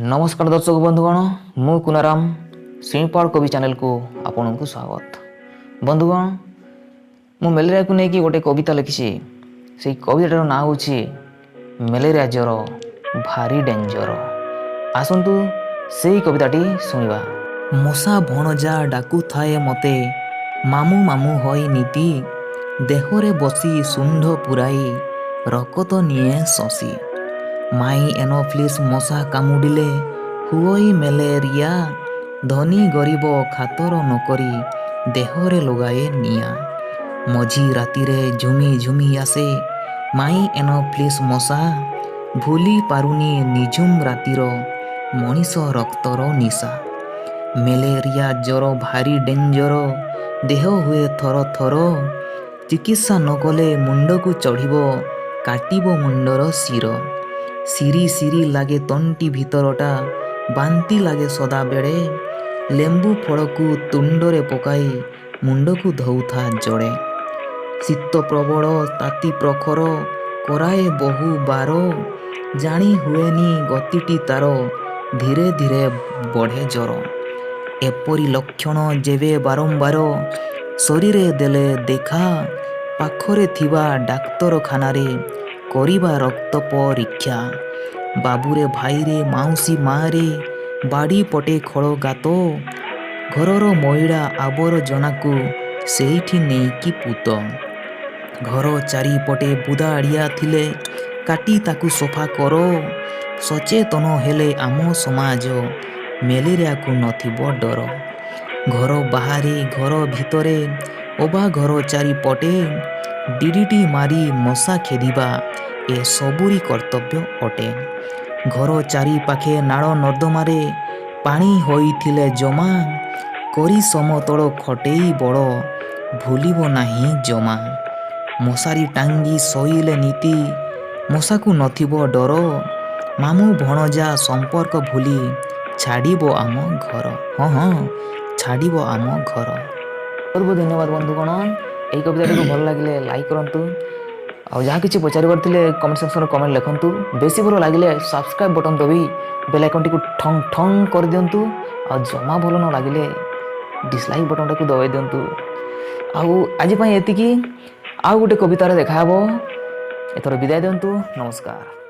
नमस्कार दर्शक बंधुगण मु कुनाराम सिंहपाड़ कवि चैनल को आपण को स्वागत। बंधुगण मु मेलेरिया को लेकिन गोटे कविता लिखी से कवितार ना हूँ मेलेरिया ज्वर भारी डेंजर। आसतु से कविताटी शुणा। मशा भणजा डाकू थाए मते मामू मामू होई नीति देहरे बसी सुंढ पुराई रकत निए शशि माई एनोफ्लिस मशा कामुडिले हुई मेलेरिया धनी गरीब खातर नकरी देहरे लगाए निया मझी रातिरे झुमी झुमी आसे माई एनोफ्लिस मशा भूली पारुनी निझुम रातिर मनीष रक्तर निशा मेलेरिया ज्वर भारी डेंजर देह हुए थर थर चिकित्सा नकले मुंड को चढ़िब काटिब मुंडर शिर सिरी सिरी लागे तंटी भितरटा बांती लागे सदा बेड़े लेंबू फल को तुंडरे पकाई मुंड को धौथा जड़े शीत प्रबल ताती प्रखर कराए बहु बार जानी हुएनी गतिटी तार धीरे धीरे बढ़े जर एपरी लक्षण जेबे बारंबार शरीरे देले देखा पाखरे थिबा डाक्तरखानारे करिबा रक्त परीक्षा बाबूरे भाईरे माउसी मारे बाड़ी पटे खड़ गात घरर महिला आबरजना को सेठी नेकी पूत घर चारिपटे बुदाड़िया थिले काटी ताकू सफा कर सचेतन हेले आम समाज मेलेरिया को नथिबो डर घर बाहरे घर भितरे अबा घर चारिपटे डीडीटी मारी मशा खेदिबा ए सबुरी कर्तव्य अटे घर चारि पाखे नाड़ नर्दमारे पानी होइथिले जमा करी समतल खटेई बड़ भूलिब नाही जमा मशारी टांगी शोइले नीति मशा को नथिबो डर मामू भणजा संपर्क भूली छाड़िब आम घर हाँ छाड़िब आम घर। बहुत बहुत धन्यवाद बंधुगण। यही कविता को भल लगे लाइक करूँ और जहाँ किसी पचार कमेंट सेक्शन कमेंट लिखु बेसी भल लगे सब्सक्राइब बटन दबी बेल आइकन टी ठंग ठंग कर दिंतु और जमा भल न लगे डिसलाइक बटन टाक दबाई दिंतु। आज एति आउ गोटे कवितार देखा एथर विदाय दिंतु। नमस्कार।